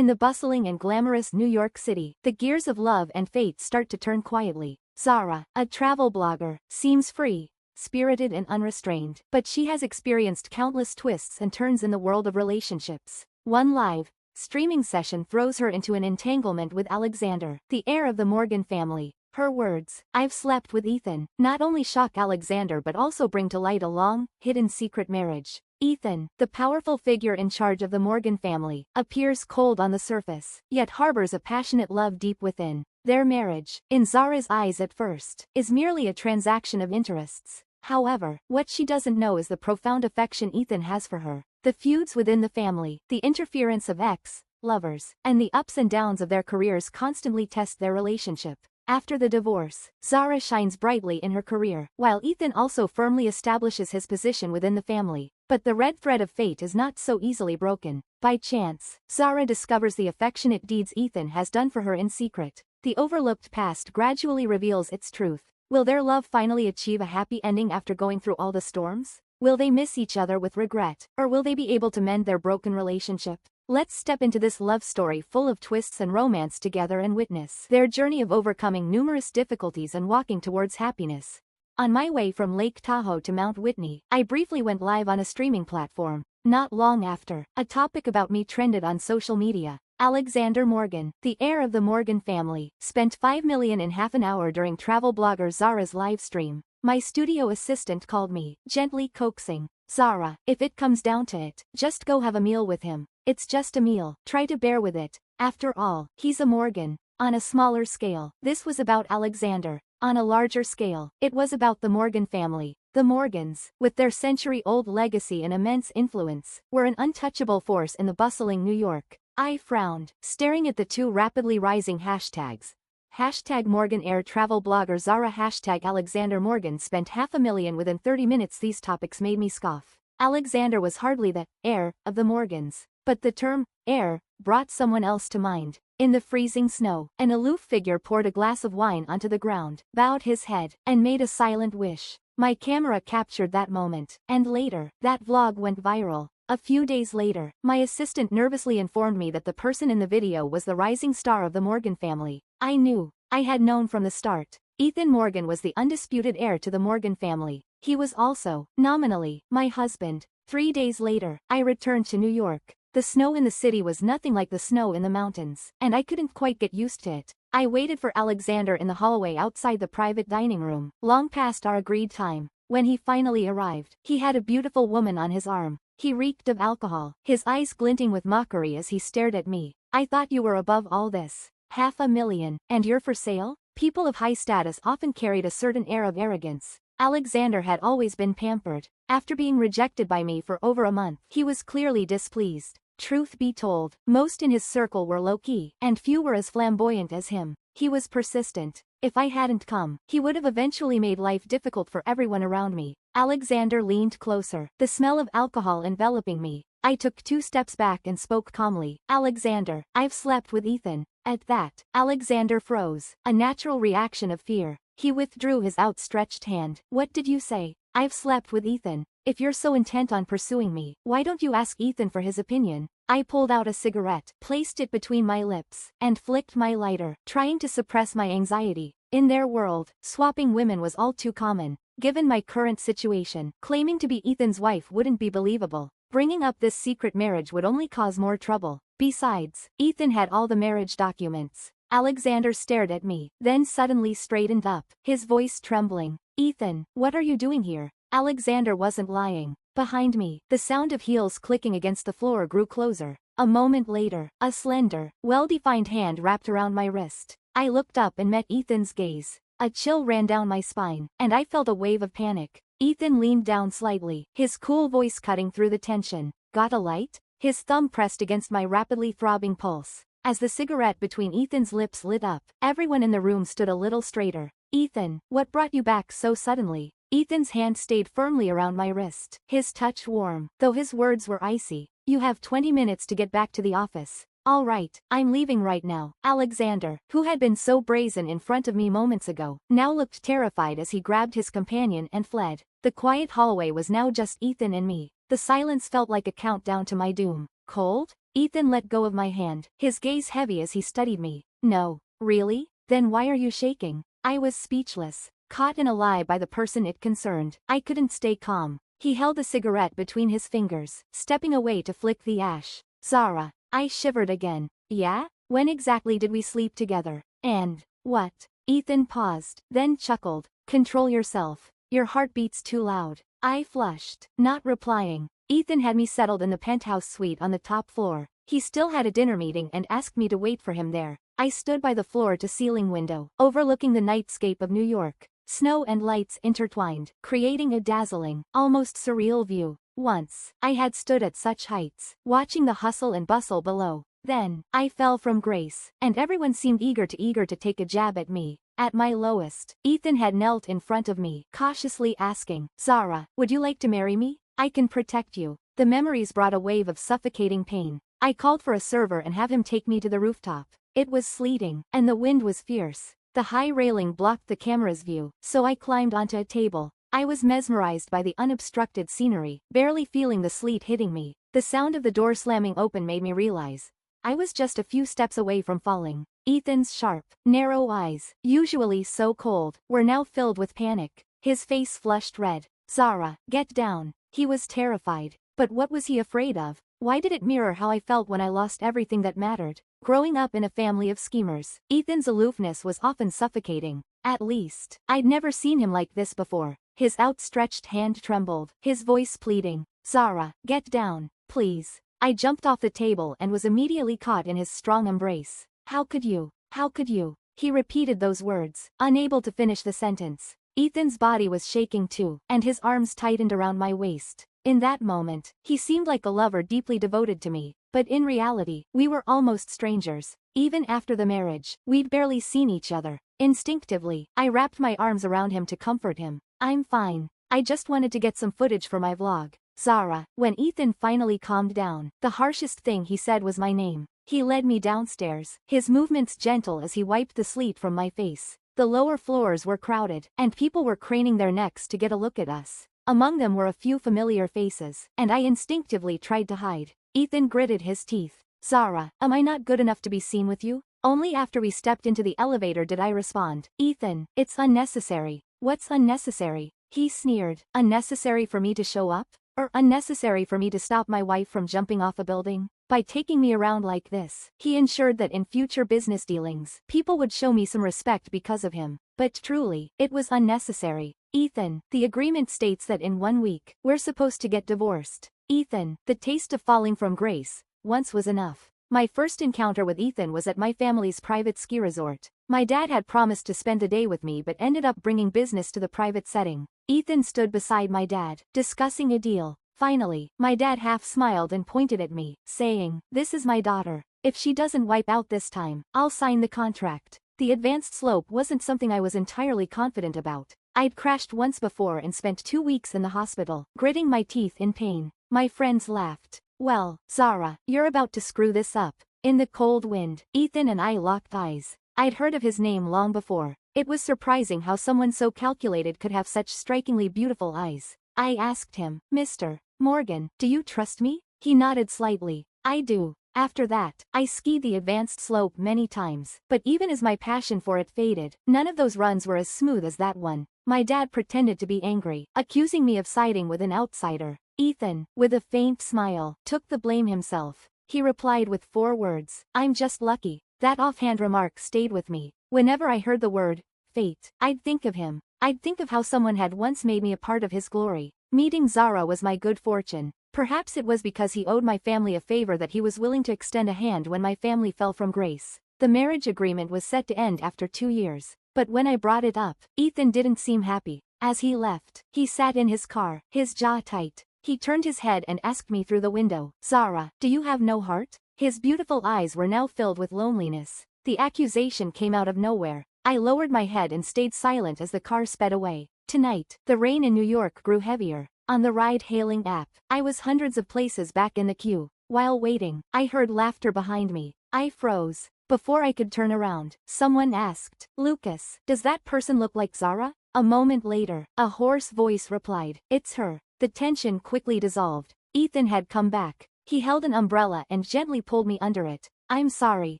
In the bustling and glamorous New York City, the gears of love and fate start to turn quietly. Zara, a travel blogger, seems free, spirited and unrestrained, but she has experienced countless twists and turns in the world of relationships. One live streaming session throws her into an entanglement with Alexander, the heir of the Morgan family. Her words, "I've slept with Ethan," not only shock Alexander but also bring to light a long, hidden secret marriage. Ethan, the powerful figure in charge of the Morgan family, appears cold on the surface, yet harbors a passionate love deep within. Their marriage, in Zara's eyes at first, is merely a transaction of interests. However, what she doesn't know is the profound affection Ethan has for her. The feuds within the family, the interference of ex-lovers, and the ups and downs of their careers constantly test their relationship. After the divorce, Zara shines brightly in her career, while Ethan also firmly establishes his position within the family. But the red thread of fate is not so easily broken. By chance, Zara discovers the affectionate deeds Ethan has done for her in secret. The overlooked past gradually reveals its truth. Will their love finally achieve a happy ending after going through all the storms? Will they miss each other with regret, or will they be able to mend their broken relationship? Let's step into this love story full of twists and romance together and witness their journey of overcoming numerous difficulties and walking towards happiness. On my way from Lake Tahoe to Mount Whitney, I briefly went live on a streaming platform. Not long after, a topic about me trended on social media. Alexander Morgan, the heir of the Morgan family, spent $5 million in half an hour during travel blogger Zara's live stream. My studio assistant called me, gently coaxing, "Zara, if it comes down to it, just go have a meal with him. It's just a meal, try to bear with it. After all, he's a Morgan." On a smaller scale, this was about Alexander. On a larger scale, it was about the Morgan family. The Morgans, with their century-old legacy and immense influence, were an untouchable force in the bustling New York. I frowned, staring at the two rapidly rising hashtags. Hashtag Morgan heir travel blogger Zara. Hashtag Alexander Morgan spent $500,000 within 30 minutes. These topics made me scoff. Alexander was hardly the heir of the Morgans. But the term heir brought someone else to mind. In the freezing snow, an aloof figure poured a glass of wine onto the ground, bowed his head, and made a silent wish. My camera captured that moment, and later, that vlog went viral. A few days later, my assistant nervously informed me that the person in the video was the rising star of the Morgan family. I knew. I had known from the start. Ethan Morgan was the undisputed heir to the Morgan family. He was also, nominally, my husband. 3 days later, I returned to New York. The snow in the city was nothing like the snow in the mountains, and I couldn't quite get used to it. I waited for Alexander in the hallway outside the private dining room, long past our agreed time. When he finally arrived, he had a beautiful woman on his arm. He reeked of alcohol, his eyes glinting with mockery as he stared at me. "I thought you were above all this. $500,000, and you're for sale?" People of high status often carried a certain air of arrogance. Alexander had always been pampered. After being rejected by me for over a month, he was clearly displeased. Truth be told, most in his circle were low-key, and few were as flamboyant as him. He was persistent. If I hadn't come, he would have eventually made life difficult for everyone around me. Alexander leaned closer, the smell of alcohol enveloping me. I took 2 steps back and spoke calmly. "Alexander, I've slept with Ethan." At that, Alexander froze, a natural reaction of fear. He withdrew his outstretched hand. "What did you say?" "I've slept with Ethan. If you're so intent on pursuing me, why don't you ask Ethan for his opinion?" I pulled out a cigarette, placed it between my lips, and flicked my lighter, trying to suppress my anxiety. In their world, swapping women was all too common. Given my current situation, claiming to be Ethan's wife wouldn't be believable. Bringing up this secret marriage would only cause more trouble. Besides, Ethan had all the marriage documents. Alexander stared at me, then suddenly straightened up, his voice trembling. "Ethan, what are you doing here?" Alexander wasn't lying. Behind me, the sound of heels clicking against the floor grew closer. A moment later, a slender, well-defined hand wrapped around my wrist. I looked up and met Ethan's gaze. A chill ran down my spine, and I felt a wave of panic. Ethan leaned down slightly, his cool voice cutting through the tension. "Got a light?" His thumb pressed against my rapidly throbbing pulse. As the cigarette between Ethan's lips lit up, everyone in the room stood a little straighter. "Ethan, what brought you back so suddenly?" Ethan's hand stayed firmly around my wrist, his touch warm, though his words were icy. "You have 20 minutes to get back to the office." "All right, I'm leaving right now." Alexander, who had been so brazen in front of me moments ago, now looked terrified as he grabbed his companion and fled. The quiet hallway was now just Ethan and me. The silence felt like a countdown to my doom. Cold? Ethan let go of my hand, his gaze heavy as he studied me. No. Really? Then why are you shaking? I was speechless, caught in a lie by the person it concerned. I couldn't stay calm. He held a cigarette between his fingers, stepping away to flick the ash. Zara. I shivered again. Yeah? When exactly did we sleep together? And what? Ethan paused, then chuckled. Control yourself. Your heart beats too loud. I flushed, not replying. Ethan had me settled in the penthouse suite on the top floor. He still had a dinner meeting and asked me to wait for him there. I stood by the floor-to-ceiling window, overlooking the nightscape of New York. Snow and lights intertwined, creating a dazzling, almost surreal view. Once, I had stood at such heights, watching the hustle and bustle below. Then, I fell from grace, and everyone seemed eager to take a jab at me. At my lowest, Ethan had knelt in front of me, cautiously asking, Zara, would you like to marry me? I can protect you. The memories brought a wave of suffocating pain. I called for a server and have him take me to the rooftop. It was sleeting, and the wind was fierce. The high railing blocked the camera's view, so I climbed onto a table. I was mesmerized by the unobstructed scenery, barely feeling the sleet hitting me. The sound of the door slamming open made me realize I was just a few steps away from falling. Ethan's sharp, narrow eyes, usually so cold, were now filled with panic. His face flushed red. Zara, get down. He was terrified. But what was he afraid of? Why did it mirror how I felt when I lost everything that mattered? Growing up in a family of schemers, Ethan's aloofness was often suffocating. At least, I'd never seen him like this before. His outstretched hand trembled, his voice pleading. Zara, get down, please. I jumped off the table and was immediately caught in his strong embrace. How could you? How could you? He repeated those words, unable to finish the sentence. Ethan's body was shaking too, and his arms tightened around my waist. In that moment, he seemed like a lover deeply devoted to me, but in reality, we were almost strangers. Even after the marriage, we'd barely seen each other. Instinctively, I wrapped my arms around him to comfort him. I'm fine. I just wanted to get some footage for my vlog. Zara. When Ethan finally calmed down, the harshest thing he said was my name. He led me downstairs, his movements gentle as he wiped the sleet from my face. The lower floors were crowded, and people were craning their necks to get a look at us. Among them were a few familiar faces, and I instinctively tried to hide. Ethan gritted his teeth. Zara, am I not good enough to be seen with you? Only after we stepped into the elevator did I respond. Ethan, it's unnecessary. What's unnecessary? He sneered. Unnecessary for me to show up? Or unnecessary for me to stop my wife from jumping off a building? By taking me around like this, he ensured that in future business dealings, people would show me some respect because of him. But truly, it was unnecessary. Ethan, the agreement states that in 1 week, we're supposed to get divorced. Ethan, the taste of falling from grace, once was enough. My first encounter with Ethan was at my family's private ski resort. My dad had promised to spend the day with me but ended up bringing business to the private setting. Ethan stood beside my dad, discussing a deal. Finally, my dad half smiled and pointed at me, saying, "This is my daughter. If she doesn't wipe out this time, I'll sign the contract." The advanced slope wasn't something I was entirely confident about. I'd crashed once before and spent 2 weeks in the hospital, gritting my teeth in pain. My friends laughed. Well, Zara, you're about to screw this up. In the cold wind, Ethan and I locked eyes. I'd heard of his name long before. It was surprising how someone so calculated could have such strikingly beautiful eyes. I asked him, Mr. Morgan, do you trust me? He nodded slightly. I do. After that, I skied the advanced slope many times, but even as my passion for it faded, none of those runs were as smooth as that one. My dad pretended to be angry, accusing me of siding with an outsider. Ethan, with a faint smile, took the blame himself. He replied with 4 words, "I'm just lucky." That offhand remark stayed with me. Whenever I heard the word, fate, I'd think of him. I'd think of how someone had once made me a part of his glory. Meeting Zara was my good fortune. Perhaps it was because he owed my family a favor that he was willing to extend a hand when my family fell from grace. The marriage agreement was set to end after 2 years. But when I brought it up, Ethan didn't seem happy. As he left, he sat in his car, his jaw tight. He turned his head and asked me through the window, "Zara, do you have no heart?" His beautiful eyes were now filled with loneliness. The accusation came out of nowhere. I lowered my head and stayed silent as the car sped away. Tonight, the rain in New York grew heavier. On the ride-hailing app, I was hundreds of places back in the queue. While waiting, I heard laughter behind me. I froze. Before I could turn around, someone asked, "Lucas, does that person look like Zara?" A moment later, a hoarse voice replied, "It's her." The tension quickly dissolved. Ethan had come back. He held an umbrella and gently pulled me under it. I'm sorry,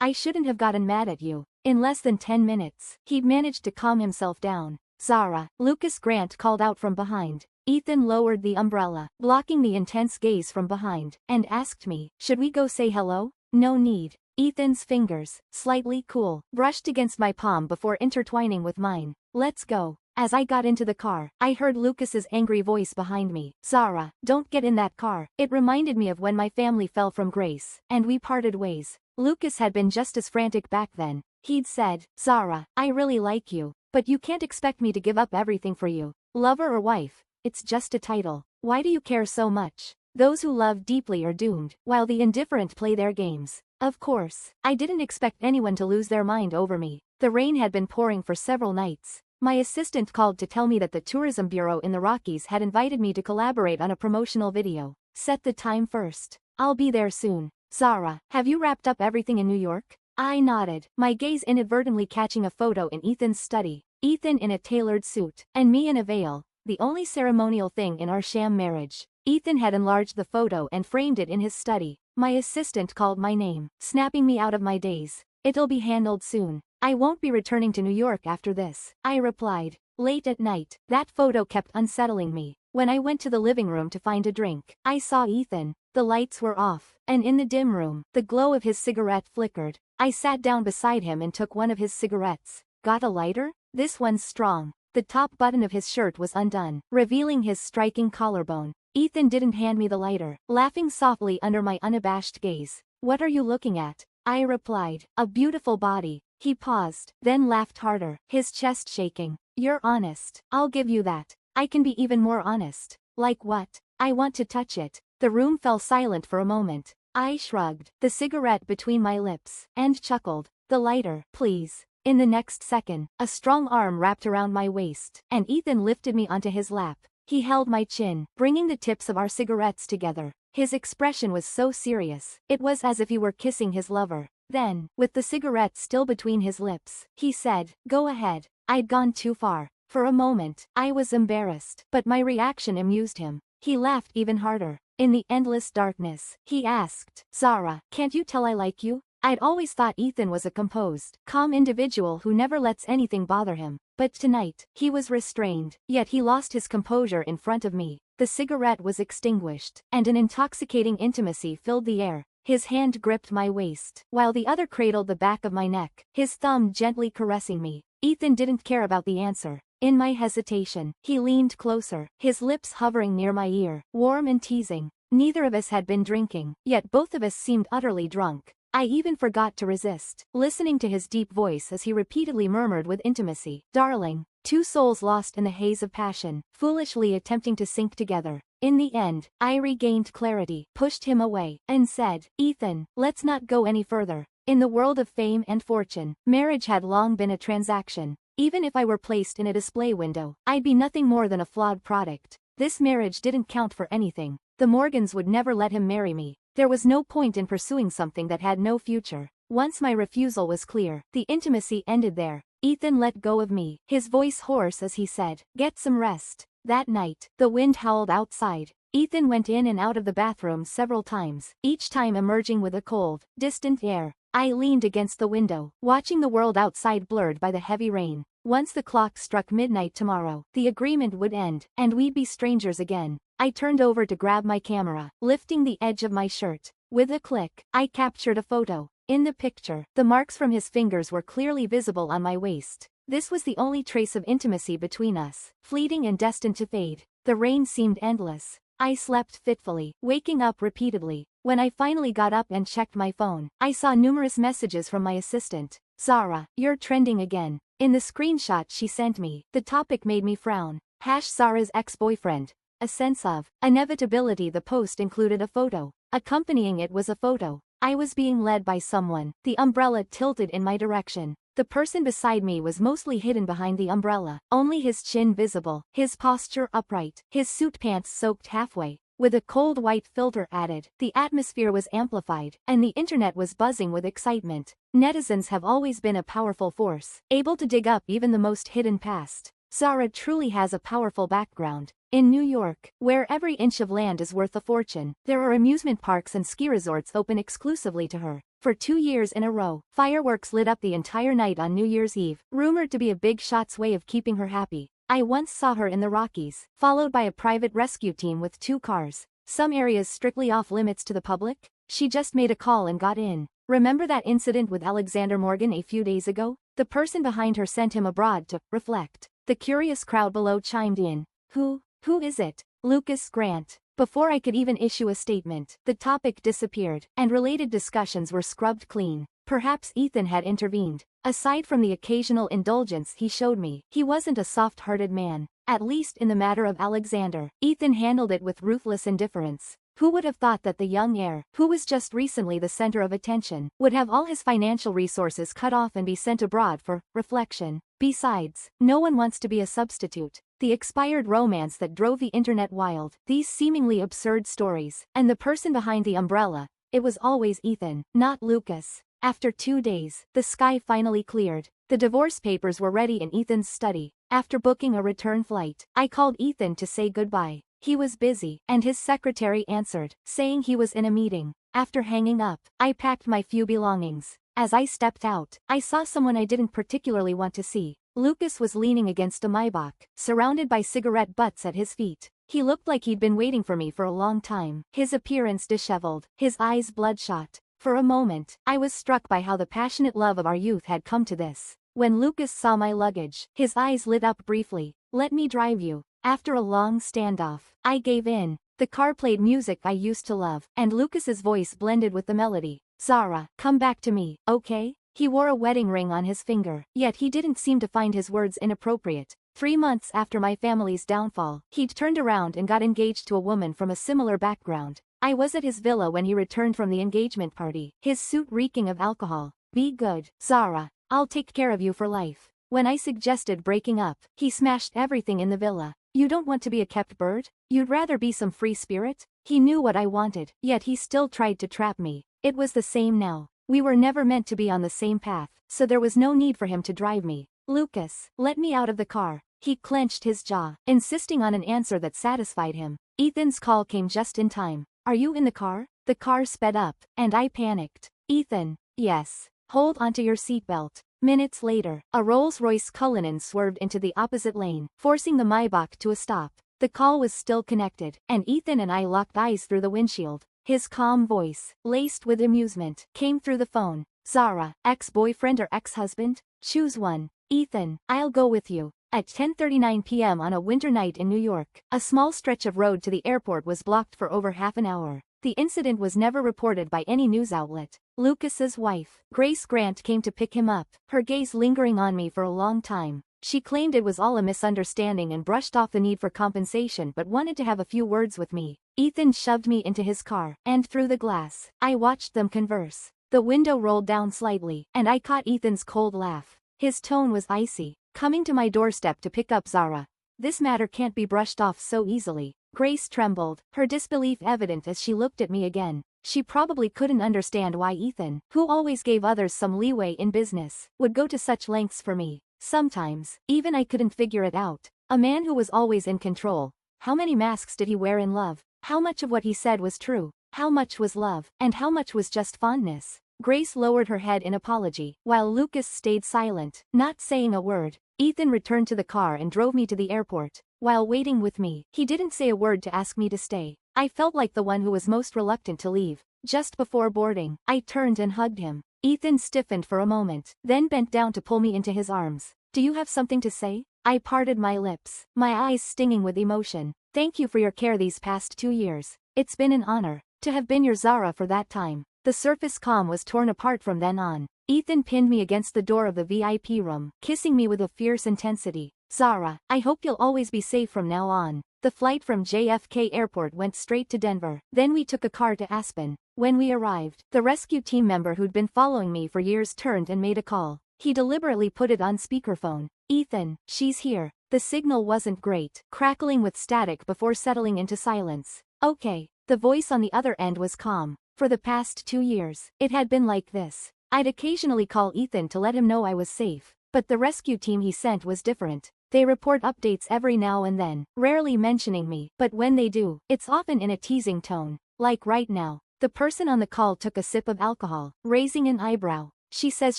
I shouldn't have gotten mad at you. In less than 10 minutes, he'd managed to calm himself down. Zara, Lucas Grant called out from behind. Ethan lowered the umbrella, blocking the intense gaze from behind, and asked me, should we go say hello? No need. Ethan's fingers, slightly cool, brushed against my palm before intertwining with mine. Let's go. As I got into the car, I heard Lucas's angry voice behind me. Zara, don't get in that car. It reminded me of when my family fell from grace, and we parted ways. Lucas had been just as frantic back then. He'd said, Zara, I really like you, but you can't expect me to give up everything for you. Lover or wife, it's just a title. Why do you care so much? Those who love deeply are doomed, while the indifferent play their games. Of course, I didn't expect anyone to lose their mind over me. The rain had been pouring for several nights. My assistant called to tell me that the Tourism Bureau in the Rockies had invited me to collaborate on a promotional video. Set the time first. I'll be there soon. Zara, have you wrapped up everything in New York? I nodded, my gaze inadvertently catching a photo in Ethan's study. Ethan in a tailored suit, and me in a veil, the only ceremonial thing in our sham marriage. Ethan had enlarged the photo and framed it in his study. My assistant called my name, snapping me out of my daze. It'll be handled soon. I won't be returning to New York after this, I replied. Late at night, that photo kept unsettling me. When I went to the living room to find a drink, I saw Ethan. The lights were off, and in the dim room, the glow of his cigarette flickered. I sat down beside him and took one of his cigarettes. Got a lighter? This one's strong. The top button of his shirt was undone, revealing his striking collarbone. Ethan didn't hand me the lighter, laughing softly under my unabashed gaze. What are you looking at? I replied. A beautiful body. He paused, then laughed harder, his chest shaking. You're honest. I'll give you that. I can be even more honest. Like what? I want to touch it. The room fell silent for a moment. I shrugged, the cigarette between my lips, and chuckled. The lighter, please. In the next second, a strong arm wrapped around my waist, and Ethan lifted me onto his lap. He held my chin, bringing the tips of our cigarettes together. His expression was so serious, it was as if he were kissing his lover. Then, with the cigarette still between his lips, he said, go ahead. I'd gone too far. For a moment, I was embarrassed, but my reaction amused him. He laughed even harder. In the endless darkness, he asked, Zara, can't you tell I like you? I'd always thought Ethan was a composed, calm individual who never lets anything bother him. But tonight, he was restrained, yet he lost his composure in front of me. The cigarette was extinguished, and an intoxicating intimacy filled the air. His hand gripped my waist, while the other cradled the back of my neck, his thumb gently caressing me. Ethan didn't care about the answer. In my hesitation, he leaned closer, his lips hovering near my ear, warm and teasing. Neither of us had been drinking, yet both of us seemed utterly drunk. I even forgot to resist, listening to his deep voice as he repeatedly murmured with intimacy, darling. Two souls lost in the haze of passion, foolishly attempting to sink together. In the end, I regained clarity, pushed him away, and said, Ethan, let's not go any further. In the world of fame and fortune, marriage had long been a transaction. Even if I were placed in a display window, I'd be nothing more than a flawed product. This marriage didn't count for anything. The Morgans would never let him marry me. There was no point in pursuing something that had no future. Once my refusal was clear, the intimacy ended there. Ethan let go of me, his voice hoarse as he said, get some rest. That night, the wind howled outside. Ethan went in and out of the bathroom several times, each time emerging with a cold, distant air. I leaned against the window, watching the world outside blurred by the heavy rain. Once the clock struck midnight tomorrow, the agreement would end, and we'd be strangers again. I turned over to grab my camera, lifting the edge of my shirt. With a click, I captured a photo. In the picture, the marks from his fingers were clearly visible on my waist. This was the only trace of intimacy between us, fleeting and destined to fade. The rain seemed endless. I slept fitfully, waking up repeatedly. When I finally got up and checked my phone, I saw numerous messages from my assistant. Zara, you're trending again. In the screenshot she sent me, the topic made me frown. Zara's ex-boyfriend. A sense of inevitability. The post included a photo. Accompanying it was a photo. I was being led by someone, the umbrella tilted in my direction. The person beside me was mostly hidden behind the umbrella, only his chin visible, his posture upright, his suit pants soaked halfway. With a cold white filter added, the atmosphere was amplified, and the internet was buzzing with excitement. Netizens have always been a powerful force, able to dig up even the most hidden past. Zara truly has a powerful background. In New York, where every inch of land is worth a fortune, there are amusement parks and ski resorts open exclusively to her. For 2 years in a row, fireworks lit up the entire night on New Year's Eve, rumored to be a big shot's way of keeping her happy. I once saw her in the Rockies, followed by a private rescue team with 2 cars. Some areas strictly off limits to the public. She just made a call and got in. Remember that incident with Alexander Morgan a few days ago? The person behind her sent him abroad to reflect. The curious crowd below chimed in. Who is it? Lucas Grant. Before I could even issue a statement, the topic disappeared, and related discussions were scrubbed clean. Perhaps Ethan had intervened. Aside from the occasional indulgence he showed me, he wasn't a soft-hearted man. At least in the matter of Alexander, Ethan handled it with ruthless indifference. Who would have thought that the young heir, who was just recently the center of attention, would have all his financial resources cut off and be sent abroad for reflection? Besides, no one wants to be a substitute. The expired romance that drove the internet wild, these seemingly absurd stories, and the person behind the umbrella, it was always Ethan, not Lucas. After 2 days, the sky finally cleared. The divorce papers were ready in Ethan's study. After booking a return flight, I called Ethan to say goodbye. He was busy, and his secretary answered, saying he was in a meeting. After hanging up, I packed my few belongings. As I stepped out, I saw someone I didn't particularly want to see. Lucas was leaning against a Maybach, surrounded by cigarette butts at his feet. He looked like he'd been waiting for me for a long time. His appearance disheveled, his eyes bloodshot. For a moment, I was struck by how the passionate love of our youth had come to this. When Lucas saw my luggage, his eyes lit up briefly. "Let me drive you." After a long standoff, I gave in. The car played music I used to love, and Lucas's voice blended with the melody. "Zara, come back to me, okay?" He wore a wedding ring on his finger, yet he didn't seem to find his words inappropriate. 3 months after my family's downfall, he'd turned around and got engaged to a woman from a similar background. I was at his villa when he returned from the engagement party, his suit reeking of alcohol. "Be good, Zara. I'll take care of you for life." When I suggested breaking up, he smashed everything in the villa. "You don't want to be a kept bird? You'd rather be some free spirit?" He knew what I wanted, yet he still tried to trap me. It was the same now. We were never meant to be on the same path, so there was no need for him to drive me. "Lucas, let me out of the car." He clenched his jaw, insisting on an answer that satisfied him. Ethan's call came just in time. "Are you in the car?" The car sped up, and I panicked. "Ethan." "Yes. Hold onto your seatbelt." Minutes later, a Rolls-Royce Cullinan swerved into the opposite lane, forcing the Maybach to a stop. The call was still connected, and Ethan and I locked eyes through the windshield. His calm voice, laced with amusement, came through the phone. "Zara, ex-boyfriend or ex-husband? Choose one." "Ethan, I'll go with you." At 10:39 p.m. on a winter night in New York, a small stretch of road to the airport was blocked for over half an hour. The incident was never reported by any news outlet. Lucas's wife, Grace Grant, came to pick him up, her gaze lingering on me for a long time. She claimed it was all a misunderstanding and brushed off the need for compensation but wanted to have a few words with me. Ethan shoved me into his car, and through the glass, I watched them converse. The window rolled down slightly, and I caught Ethan's cold laugh. His tone was icy. "Coming to my doorstep to pick up Zara. This matter can't be brushed off so easily." Grace trembled, her disbelief evident as she looked at me again. She probably couldn't understand why Ethan, who always gave others some leeway in business, would go to such lengths for me. Sometimes, even I couldn't figure it out. A man who was always in control. How many masks did he wear in love? How much of what he said was true? How much was love, and how much was just fondness? Grace lowered her head in apology, while Lucas stayed silent, not saying a word. Ethan returned to the car and drove me to the airport. While waiting with me, he didn't say a word to ask me to stay. I felt like the one who was most reluctant to leave. Just before boarding, I turned and hugged him. Ethan stiffened for a moment, then bent down to pull me into his arms. "Do you have something to say?" I parted my lips, my eyes stinging with emotion. "Thank you for your care these past 2 years. It's been an honor to have been your Zara for that time." The surface calm was torn apart from then on. Ethan pinned me against the door of the VIP room, kissing me with a fierce intensity. "Zara, I hope you'll always be safe from now on." The flight from JFK Airport went straight to Denver. Then we took a car to Aspen. When we arrived, the rescue team member who'd been following me for years turned and made a call. He deliberately put it on speakerphone. "Ethan, she's here." The signal wasn't great, crackling with static before settling into silence. "Okay." The voice on the other end was calm. For the past 2 years, it had been like this. I'd occasionally call Ethan to let him know I was safe, but the rescue team he sent was different. They report updates every now and then, rarely mentioning me, but when they do, it's often in a teasing tone. Like right now. The person on the call took a sip of alcohol, raising an eyebrow. She says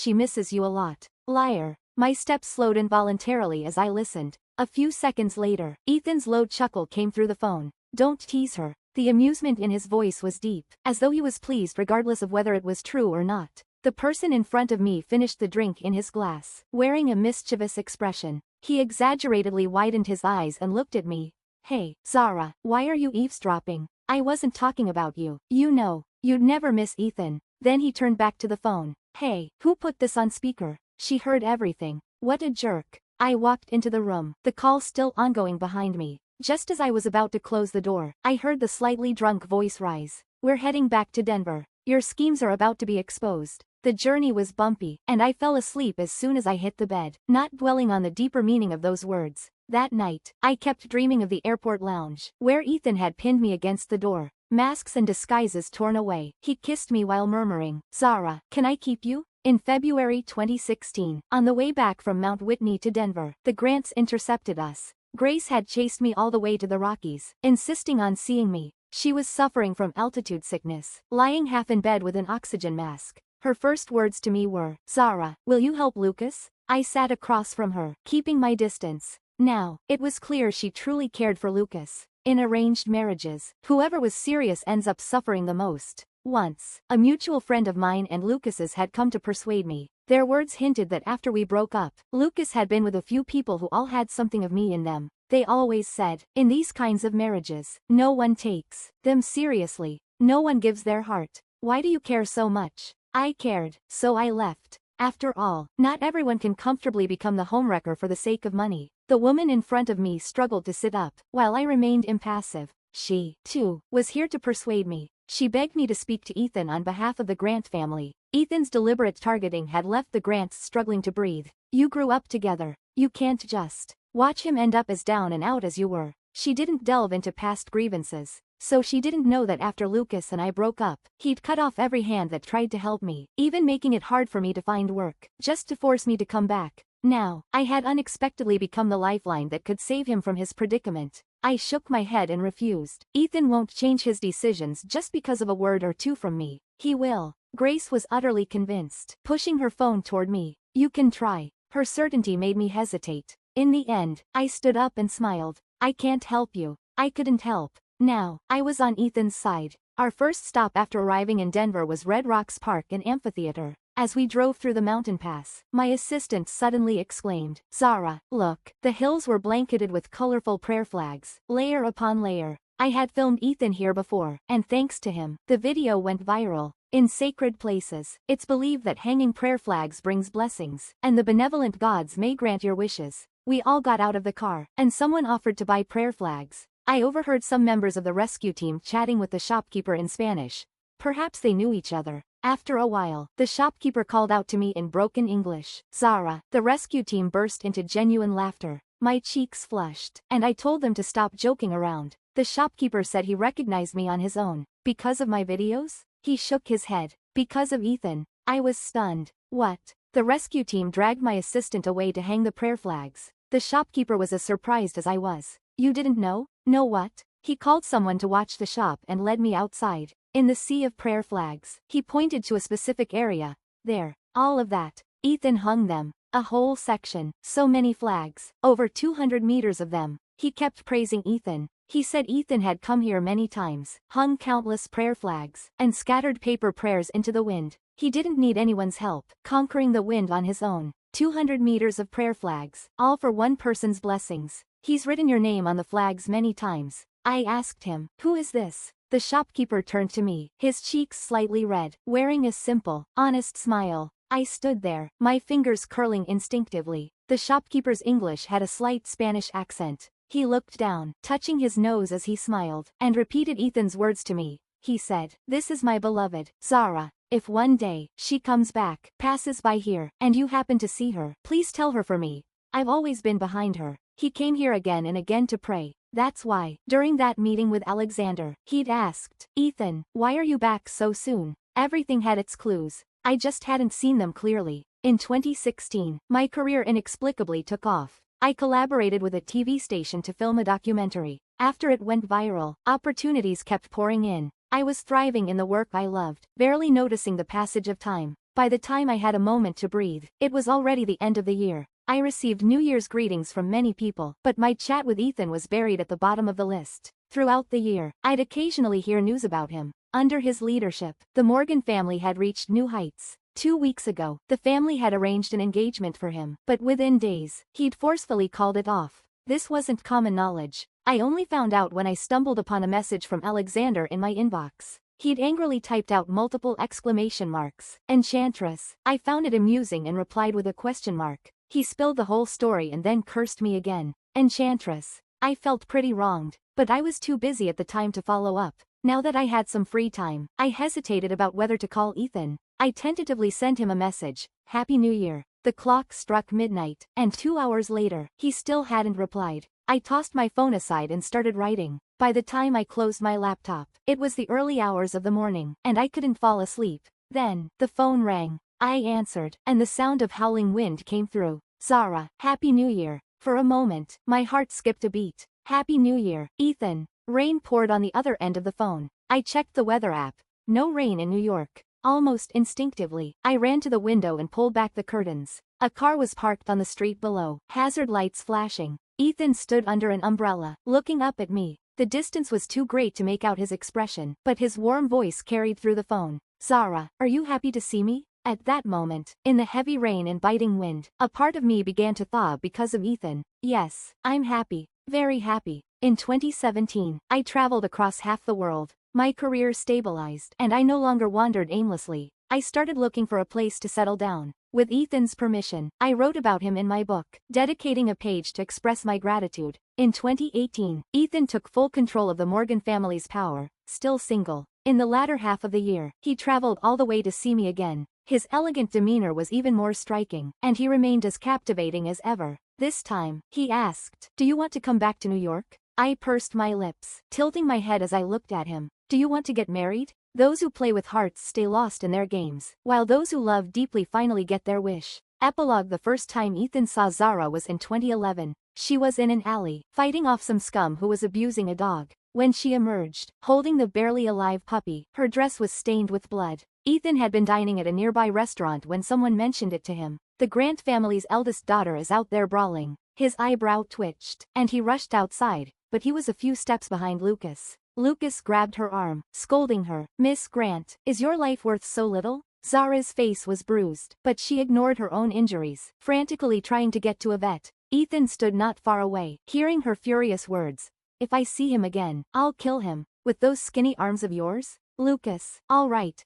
she misses you a lot. Liar. My steps slowed involuntarily as I listened. A few seconds later, Ethan's low chuckle came through the phone. Don't tease her. The amusement in his voice was deep, as though he was pleased regardless of whether it was true or not. The person in front of me finished the drink in his glass, wearing a mischievous expression. He exaggeratedly widened his eyes and looked at me. Hey, Zara, why are you eavesdropping? I wasn't talking about you. You know, you'd never miss Ethan. Then he turned back to the phone. Hey, who put this on speaker? She heard everything. What a jerk. I walked into the room, the call still ongoing behind me. Just as I was about to close the door, I heard the slightly drunk voice rise. We're heading back to Denver. Your schemes are about to be exposed. The journey was bumpy, and I fell asleep as soon as I hit the bed, not dwelling on the deeper meaning of those words. That night, I kept dreaming of the airport lounge, where Ethan had pinned me against the door, masks and disguises torn away. He kissed me while murmuring, Zara, can I keep you? In February 2016, on the way back from Mount Whitney to Denver, the Grants intercepted us. Grace had chased me all the way to the Rockies, insisting on seeing me. She was suffering from altitude sickness, lying half in bed with an oxygen mask. Her first words to me were, Zara, will you help Lucas? I sat across from her, keeping my distance. Now, it was clear she truly cared for Lucas. In arranged marriages, whoever was serious ends up suffering the most. Once, a mutual friend of mine and Lucas's had come to persuade me. Their words hinted that after we broke up, Lucas had been with a few people who all had something of me in them. They always said, in these kinds of marriages, no one takes them seriously. No one gives their heart. Why do you care so much? I cared, so I left. After all, not everyone can comfortably become the homewrecker for the sake of money. The woman in front of me struggled to sit up, while I remained impassive. She, too, was here to persuade me. She begged me to speak to Ethan on behalf of the Grant family. Ethan's deliberate targeting had left the Grants struggling to breathe. You grew up together. You can't just watch him end up as down and out as you were. She didn't delve into past grievances. So she didn't know that after Lucas and I broke up, he'd cut off every hand that tried to help me, even making it hard for me to find work, just to force me to come back. Now, I had unexpectedly become the lifeline that could save him from his predicament. I shook my head and refused. Ethan won't change his decisions just because of a word or two from me. He will. Grace was utterly convinced, pushing her phone toward me. You can try. Her certainty made me hesitate. In the end, I stood up and smiled. I can't help you. I couldn't help. Now, I was on Ethan's side. Our first stop after arriving in Denver was Red Rocks Park and Amphitheater. As we drove through the mountain pass, my assistant suddenly exclaimed, Zara, look. The hills were blanketed with colorful prayer flags, layer upon layer. I had filmed Ethan here before, and thanks to him, the video went viral. In sacred places, it's believed that hanging prayer flags brings blessings, and the benevolent gods may grant your wishes. We all got out of the car, and someone offered to buy prayer flags. I overheard some members of the rescue team chatting with the shopkeeper in Spanish. Perhaps they knew each other. After a while, the shopkeeper called out to me in broken English, Zara. The rescue team burst into genuine laughter. My cheeks flushed, and I told them to stop joking around. The shopkeeper said he recognized me on his own. Because of my videos? He shook his head. Because of Ethan. I was stunned. What? The rescue team dragged my assistant away to hang the prayer flags. The shopkeeper was as surprised as I was. You didn't know? Know what? He called someone to watch the shop and led me outside. In the sea of prayer flags, he pointed to a specific area. There. All of that. Ethan hung them. A whole section. So many flags. Over 200 meters of them. He kept praising Ethan. He said Ethan had come here many times, hung countless prayer flags, and scattered paper prayers into the wind. He didn't need anyone's help, conquering the wind on his own. 200 meters of prayer flags, all for one person's blessings. He's written your name on the flags many times. I asked him, who is this? The shopkeeper turned to me, his cheeks slightly red, wearing a simple, honest smile. I stood there, my fingers curling instinctively. The shopkeeper's English had a slight Spanish accent. He looked down, touching his nose as he smiled, and repeated Ethan's words to me. He said, this is my beloved, Zara. If one day, she comes back, passes by here, and you happen to see her, please tell her for me. I've always been behind her. He came here again and again to pray. That's why, during that meeting with Alexander, he'd asked, Ethan, why are you back so soon? Everything had its clues. I just hadn't seen them clearly. In 2016, my career inexplicably took off. I collaborated with a TV station to film a documentary. After it went viral, opportunities kept pouring in. I was thriving in the work I loved, barely noticing the passage of time. By the time I had a moment to breathe, it was already the end of the year. I received New Year's greetings from many people, but my chat with Ethan was buried at the bottom of the list. Throughout the year, I'd occasionally hear news about him. Under his leadership, the Morgan family had reached new heights. 2 weeks ago, the family had arranged an engagement for him, but within days, he'd forcefully called it off. This wasn't common knowledge. I only found out when I stumbled upon a message from Alexander in my inbox. He'd angrily typed out multiple exclamation marks. Enchantress. I found it amusing and replied with a question mark. He spilled the whole story and then cursed me again. Enchantress. I felt pretty wronged, but I was too busy at the time to follow up. Now that I had some free time, I hesitated about whether to call Ethan. I tentatively sent him a message, Happy New Year. The clock struck midnight, and 2 hours later, he still hadn't replied. I tossed my phone aside and started writing. By the time I closed my laptop, it was the early hours of the morning, and I couldn't fall asleep. Then, the phone rang. I answered, and the sound of howling wind came through. Zara, Happy New Year. For a moment, my heart skipped a beat. Happy New Year, Ethan. Rain poured on the other end of the phone. I checked the weather app. No rain in New York. Almost instinctively, I ran to the window and pulled back the curtains. A car was parked on the street below, hazard lights flashing. Ethan stood under an umbrella, looking up at me. The distance was too great to make out his expression, but his warm voice carried through the phone. Zara, are you happy to see me? At that moment, in the heavy rain and biting wind, a part of me began to thaw because of Ethan. Yes, I'm happy. Very happy. In 2017, I traveled across half the world. My career stabilized, and I no longer wandered aimlessly. I started looking for a place to settle down. With Ethan's permission, I wrote about him in my book, dedicating a page to express my gratitude. In 2018, Ethan took full control of the Morgan family's power, still single. In the latter half of the year, he traveled all the way to see me again. His elegant demeanor was even more striking, and he remained as captivating as ever. This time, he asked, Do you want to come back to New York? I pursed my lips, tilting my head as I looked at him. Do you want to get married? Those who play with hearts stay lost in their games, while those who love deeply finally get their wish. Epilogue. The first time Ethan saw Zara was in 2011. She was in an alley, fighting off some scum who was abusing a dog. When she emerged, holding the barely alive puppy, her dress was stained with blood. Ethan had been dining at a nearby restaurant when someone mentioned it to him. The Grant family's eldest daughter is out there brawling. His eyebrow twitched, and he rushed outside, but he was a few steps behind Lucas. Lucas grabbed her arm, scolding her. Miss Grant, is your life worth so little? Zara's face was bruised, but she ignored her own injuries, frantically trying to get to a vet. Ethan stood not far away, hearing her furious words. If I see him again, I'll kill him. With those skinny arms of yours? Lucas, all right,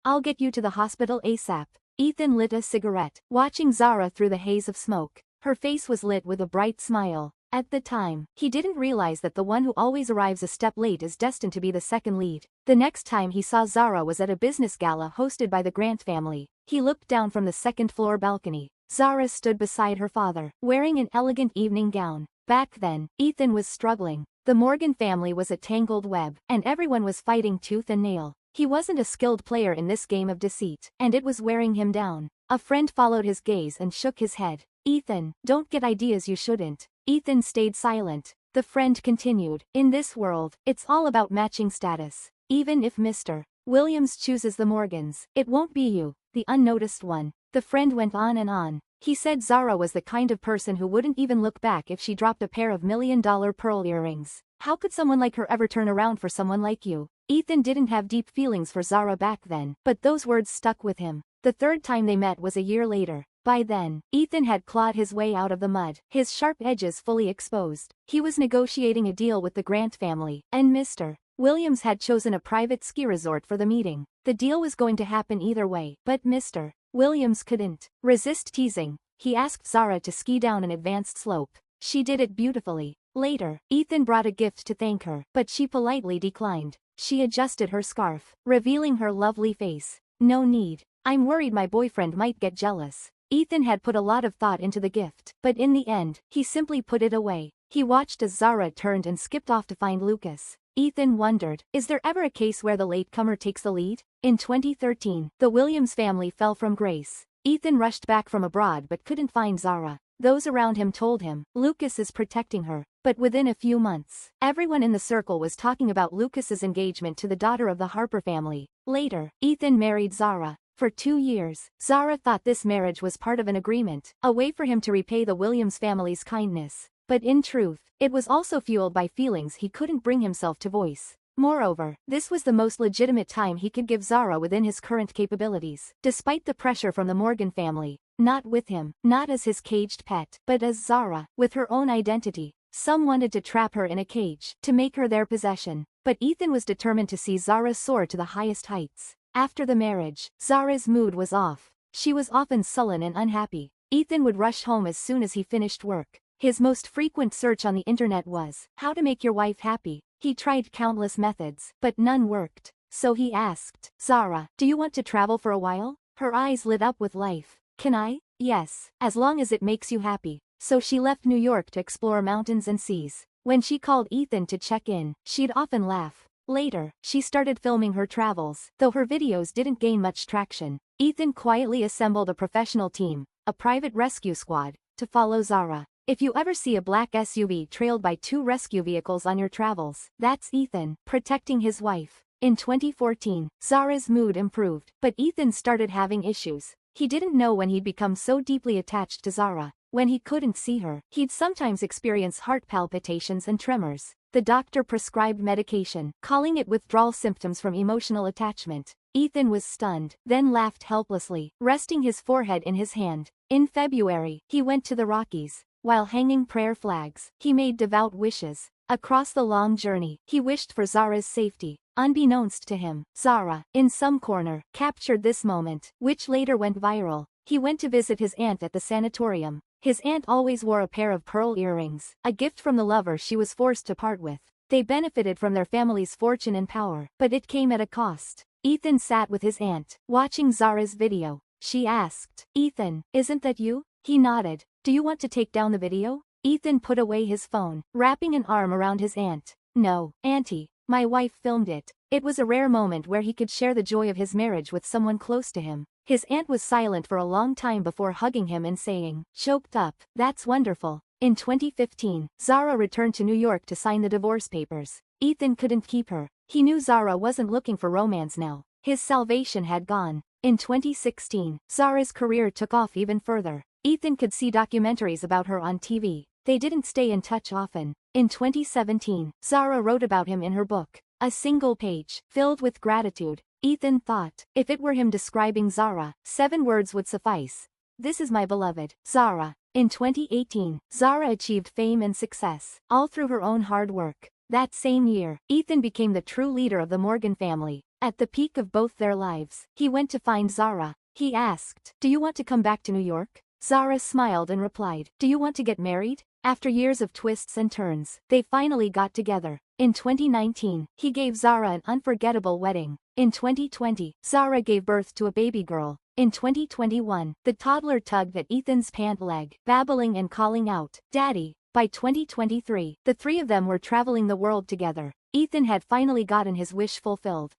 I'll get you to the hospital ASAP. Ethan lit a cigarette, watching Zara through the haze of smoke. Her face was lit with a bright smile. At the time, he didn't realize that the one who always arrives a step late is destined to be the second lead. The next time he saw Zara was at a business gala hosted by the Grant family. He looked down from the second-floor balcony. Zara stood beside her father, wearing an elegant evening gown. Back then, Ethan was struggling. The Morgan family was a tangled web, and everyone was fighting tooth and nail. He wasn't a skilled player in this game of deceit, and it was wearing him down. A friend followed his gaze and shook his head. Ethan, don't get ideas you shouldn't. Ethan stayed silent. The friend continued, in this world, it's all about matching status. Even if Mr. Williams chooses the Morgans, it won't be you, the unnoticed one. The friend went on and on. He said Zara was the kind of person who wouldn't even look back if she dropped a pair of $1 million pearl earrings. How could someone like her ever turn around for someone like you? Ethan didn't have deep feelings for Zara back then, but those words stuck with him. The third time they met was a year later. By then, Ethan had clawed his way out of the mud, his sharp edges fully exposed. He was negotiating a deal with the Grant family, and Mr. Williams had chosen a private ski resort for the meeting. The deal was going to happen either way, but Mr. Williams couldn't resist teasing. He asked Zara to ski down an advanced slope. She did it beautifully. Later, Ethan brought a gift to thank her, but she politely declined. She adjusted her scarf, revealing her lovely face. No need. I'm worried my boyfriend might get jealous. Ethan had put a lot of thought into the gift, but in the end, he simply put it away. He watched as Zara turned and skipped off to find Lucas. Ethan wondered, is there ever a case where the latecomer takes the lead? In 2013, the Williams family fell from grace. Ethan rushed back from abroad but couldn't find Zara. Those around him told him, Lucas is protecting her. But within a few months, everyone in the circle was talking about Lucas's engagement to the daughter of the Harper family. Later, Ethan married Zara. For 2 years, Zara thought this marriage was part of an agreement, a way for him to repay the Williams family's kindness. But in truth, it was also fueled by feelings he couldn't bring himself to voice. Moreover, this was the most legitimate time he could give Zara within his current capabilities. Despite the pressure from the Morgan family, not with him, not as his caged pet, but as Zara, with her own identity. Some wanted to trap her in a cage, to make her their possession. But Ethan was determined to see Zara soar to the highest heights. After the marriage, Zara's mood was off. She was often sullen and unhappy. Ethan would rush home as soon as he finished work. His most frequent search on the internet was, how to make your wife happy. He tried countless methods, but none worked. So he asked, Zara, do you want to travel for a while? Her eyes lit up with life. Can I? Yes, as long as it makes you happy. So she left New York to explore mountains and seas. When she called Ethan to check in, she'd often laugh. Later, she started filming her travels. Though her videos didn't gain much traction, Ethan quietly assembled a professional team, a private rescue squad, to follow Zara. If you ever see a black SUV trailed by 2 rescue vehicles on your travels, that's Ethan, protecting his wife. In 2014, Zara's mood improved, but Ethan started having issues. He didn't know when he'd become so deeply attached to Zara. When he couldn't see her, he'd sometimes experience heart palpitations and tremors. The doctor prescribed medication, calling it withdrawal symptoms from emotional attachment. Ethan was stunned, then laughed helplessly, resting his forehead in his hand. In February, he went to the Rockies. While hanging prayer flags, he made devout wishes. Across the long journey, he wished for Zara's safety. Unbeknownst to him, Zara, in some corner, captured this moment, which later went viral. He went to visit his aunt at the sanatorium. His aunt always wore a pair of pearl earrings, a gift from the lover she was forced to part with. They benefited from their family's fortune and power, but it came at a cost. Ethan sat with his aunt, watching Zara's video. She asked, Ethan, isn't that you? He nodded. Do you want to take down the video? Ethan put away his phone, wrapping an arm around his aunt. No, Auntie, my wife filmed it. It was a rare moment where he could share the joy of his marriage with someone close to him. His aunt was silent for a long time before hugging him and saying, choked up, that's wonderful. In 2015, Zara returned to New York to sign the divorce papers. Ethan couldn't keep her. He knew Zara wasn't looking for romance now. His salvation had gone. In 2016, Zara's career took off even further. Ethan could see documentaries about her on TV. They didn't stay in touch often. In 2017, Zara wrote about him in her book, a single page, filled with gratitude. Ethan thought, if it were him describing Zara, 7 words would suffice. This is my beloved, Zara. In 2018, Zara achieved fame and success, all through her own hard work. That same year, Ethan became the true leader of the Morgan family. At the peak of both their lives, he went to find Zara. He asked, do you want to come back to New York? Zara smiled and replied, do you want to get married? After years of twists and turns, they finally got together. In 2019, he gave Zara an unforgettable wedding. In 2020, Zara gave birth to a baby girl. In 2021, the toddler tugged at Ethan's pant leg, babbling and calling out, Daddy. By 2023, the 3 of them were traveling the world together. Ethan had finally gotten his wish fulfilled.